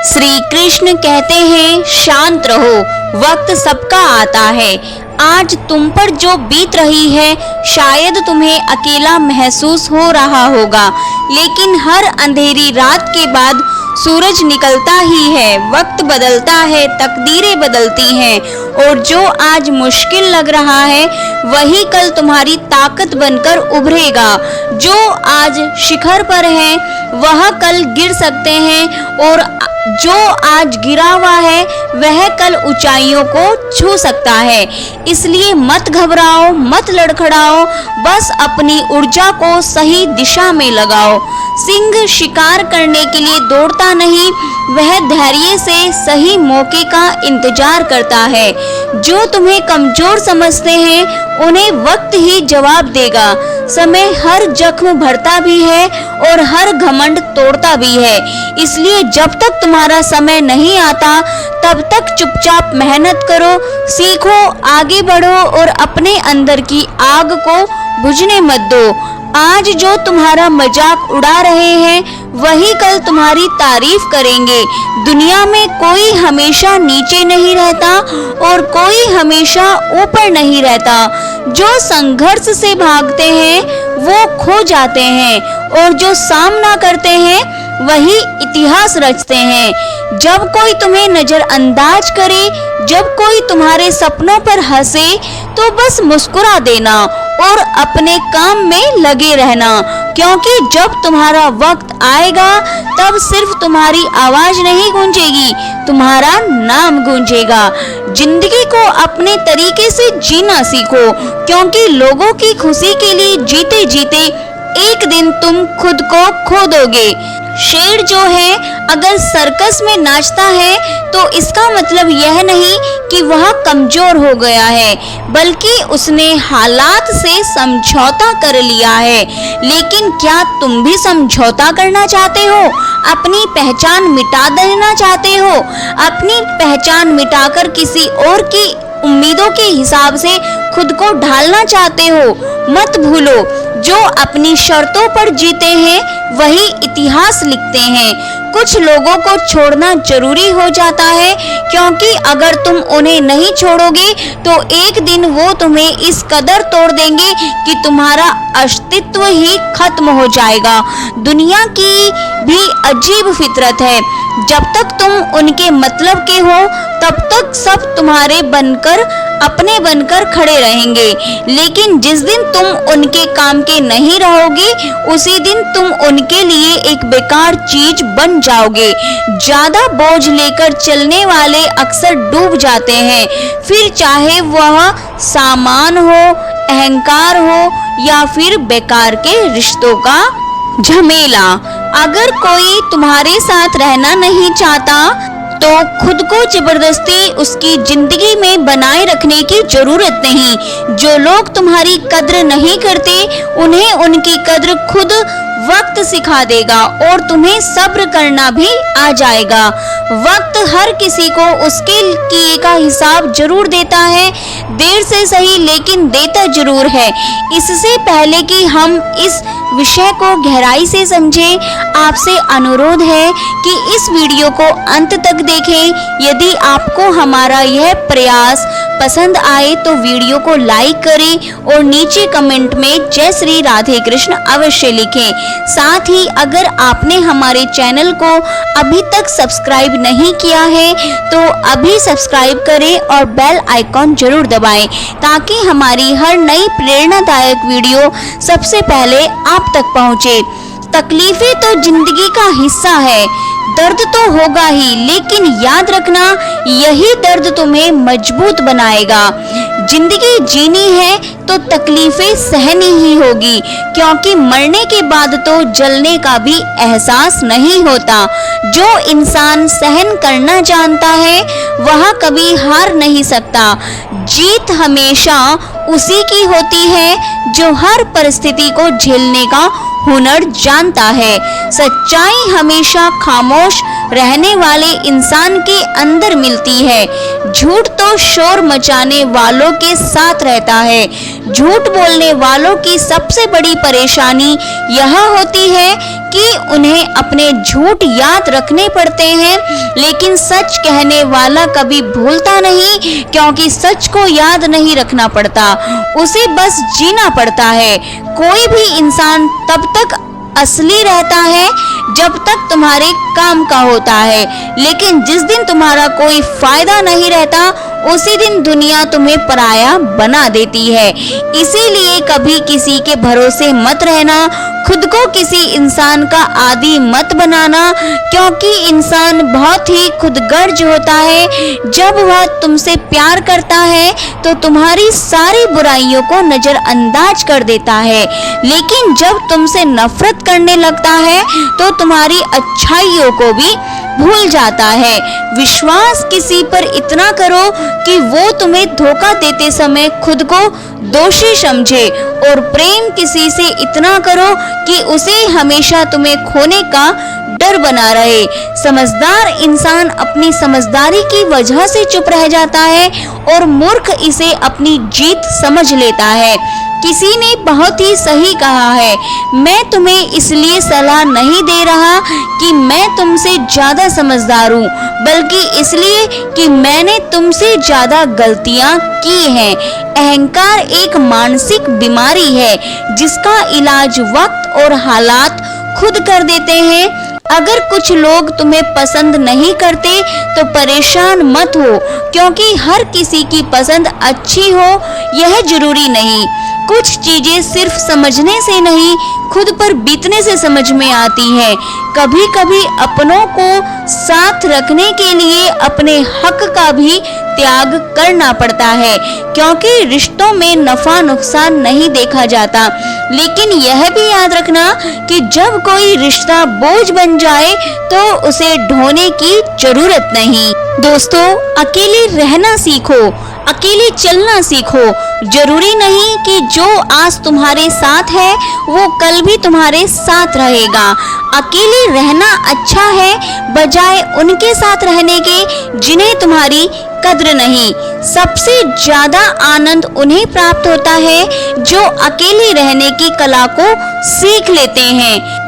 श्री कृष्ण कहते हैं शांत रहो, वक्त सबका आता है। आज तुम पर जो बीत रही है शायद तुम्हें अकेला महसूस हो रहा होगा, लेकिन हर अंधेरी रात के बाद सूरज निकलता ही है। वक्त बदलता है, तकदीरें बदलती हैं, और जो आज मुश्किल लग रहा है वही कल तुम्हारी ताकत बनकर उभरेगा। जो आज शिखर पर है वह कल गिर सकते हैं, और जो आज गिरा हुआ है वह कल ऊंचाइयों को छू सकता है। इसलिए मत घबराओ, मत लड़खड़ाओ, बस अपनी ऊर्जा को सही दिशा में लगाओ। सिंह शिकार करने के लिए दौड़ता नहीं, वह धैर्य से सही मौके का इंतजार करता है। जो तुम्हें कमजोर समझते हैं उन्हें वक्त ही जवाब देगा। समय हर जख्म भरता भी है और हर घमंड तोड़ता भी है। इसलिए जब तक तुम्हारा समय नहीं आता तब तक चुपचाप मेहनत करो, सीखो, आगे बढ़ो और अपने अंदर की आग को बुझने मत दो। आज जो तुम्हारा मजाक उड़ा रहे हैं वही कल तुम्हारी तारीफ करेंगे। दुनिया में कोई हमेशा नीचे नहीं रहता और कोई हमेशा ऊपर नहीं रहता। जो संघर्ष से भागते हैं वो खो जाते हैं, और जो सामना करते हैं वही इतिहास रचते हैं। जब कोई तुम्हें नजरअंदाज करे, जब कोई तुम्हारे सपनों पर हंसे, तो बस मुस्कुरा देना और अपने काम में लगे रहना, क्योंकि जब तुम्हारा वक्त आएगा तब सिर्फ तुम्हारी आवाज नहीं गूंजेगी, तुम्हारा नाम गूंजेगा। जिंदगी को अपने तरीके से जीना सीखो, क्योंकि लोगों की खुशी के लिए जीते जीते एक दिन तुम खुद को खो दोगे। शेर जो है अगर सर्कस में नाचता है तो इसका मतलब यह नहीं कि वह कमजोर हो गया है, बल्कि उसने हालात से समझौता कर लिया है। लेकिन क्या तुम भी समझौता करना चाहते हो? अपनी पहचान मिटा देना चाहते हो? अपनी पहचान मिटाकर किसी और की उम्मीदों के हिसाब से खुद को ढालना चाहते हो? मत भूलो, जो अपनी शर्तों पर जीते हैं वही इतिहास लिखते हैं। कुछ लोगों को छोड़ना जरूरी हो जाता है, क्योंकि अगर तुम उन्हें नहीं छोड़ोगे तो एक दिन वो तुम्हें इस कदर तोड़ देंगे कि तुम्हारा अस्तित्व ही खत्म हो जाएगा। दुनिया की भी अजीब फितरत है, जब तक तुम उनके मतलब के हो तब तक सब तुम्हारे बनकर अपने बनकर खड़े रहेंगे, लेकिन जिस दिन तुम उनके काम के नहीं रहोगे उसी दिन तुम उनके लिए एक बेकार चीज बन जाओगे। ज्यादा बोझ लेकर चलने वाले अक्सर डूब जाते हैं, फिर चाहे वह सामान हो, अहंकार हो या फिर बेकार के रिश्तों का झमेला। अगर कोई तुम्हारे साथ रहना नहीं चाहता तो खुद को जबरदस्ती उसकी जिंदगी में बनाए रखने की जरूरत नहीं। जो लोग तुम्हारी कद्र नहीं करते उन्हें उनकी कद्र खुद वक्त सिखा देगा, और तुम्हें सब्र करना भी आ जाएगा। वक्त हर किसी को उसके किए का हिसाब जरूर देता है, देर से सही लेकिन देता जरूर है। इससे पहले कि हम इस विषय को गहराई से समझें, आपसे अनुरोध है कि इस वीडियो को अंत तक देखें। यदि आपको हमारा यह प्रयास पसंद आए तो वीडियो को लाइक करें और नीचे कमेंट में जय श्री राधे कृष्ण अवश्य लिखें। साथ ही अगर आपने हमारे चैनल को अभी तक सब्सक्राइब नहीं किया है तो अभी सब्सक्राइब करें और बेल आइकॉन जरूर दबाएं, ताकि हमारी हर नई प्रेरणादायक वीडियो सबसे पहले आप तक पहुंचे। तकलीफें तो जिंदगी का हिस्सा है, दर्द तो होगा ही, लेकिन याद रखना यही दर्द तुम्हें मजबूत बनाएगा। जिंदगी जीनी है तो तकलीफें सहनी ही होगी, क्योंकि मरने के बाद तो जलने का भी एहसास नहीं होता। जो इंसान सहन करना जानता है वह कभी हार नहीं सकता। जीत हमेशा उसी की होती है जो हर परिस्थिति को झेलने का हुनर जानता है। सच्चाई हमेशा खामोश रहने वाले इंसान के अंदर मिलती है। झूठ तो शोर मचाने वालों के साथ रहता है। झूठ बोलने वालों की सबसे बड़ी परेशानी यह होती है कि उन्हें अपने झूठ याद रखने पड़ते हैं, लेकिन सच कहने वाला कभी भूलता नहीं, क्योंकि सच को याद नहीं रखना पड़ता, उसे बस जीना पड़ता है। कोई भी इंसान तब तक असली रहता है जब तक तुम्हारे काम का होता है, लेकिन जिस दिन तुम्हारा कोई फायदा नहीं रहता उसी दिन दुनिया तुम्हें पराया बना देती है। इसीलिए कभी किसी के भरोसे मत रहना, खुद को किसी इंसान का आदी मत बनाना, क्योंकि इंसान बहुत ही खुदगर्ज होता है। जब वह तुमसे प्यार करता है तो तुम्हारी सारी बुराइयों को नजरअंदाज कर देता है, लेकिन जब तुमसे नफरत करने लगता है तो तुम्हारी अच्छाइयों को भी भूल जाता है। विश्वास किसी पर इतना करो कि वो तुम्हें धोखा देते समय खुद को दोषी समझे, और प्रेम किसी से इतना करो कि उसे हमेशा तुम्हें खोने का डर बना रहे। समझदार इंसान अपनी समझदारी की वजह से चुप रह जाता है और मूर्ख इसे अपनी जीत समझ लेता है। किसी ने बहुत ही सही कहा है, मैं तुम्हें इसलिए सलाह नहीं दे रहा कि मैं तुमसे ज्यादा समझदार हूँ, बल्कि इसलिए कि मैंने तुमसे ज्यादा गलतियाँ की हैं। अहंकार एक मानसिक बीमारी है जिसका इलाज वक्त और हालात खुद कर देते हैं। अगर कुछ लोग तुम्हें पसंद नहीं करते तो परेशान मत हो, क्योंकि हर किसी की पसंद अच्छी हो यह जरूरी नहीं। कुछ चीजें सिर्फ समझने से नहीं, खुद पर बीतने से समझ में आती है। कभी कभी अपनों को साथ रखने के लिए अपने हक का भी त्याग करना पड़ता है, क्योंकि रिश्तों में नफा नुकसान नहीं देखा जाता। लेकिन यह भी याद रखना कि जब कोई रिश्ता बोझ बन जाए तो उसे ढोने की जरूरत नहीं। दोस्तों, अकेले रहना सीखो, अकेले चलना सीखो। जरूरी नहीं कि जो आज तुम्हारे साथ है वो कल भी तुम्हारे साथ रहेगा। अकेले रहना अच्छा है बजाय उनके साथ रहने के जिन्हें तुम्हारी कद्र नहीं। सबसे ज्यादा आनंद उन्हें प्राप्त होता है जो अकेले रहने की कला को सीख लेते हैं।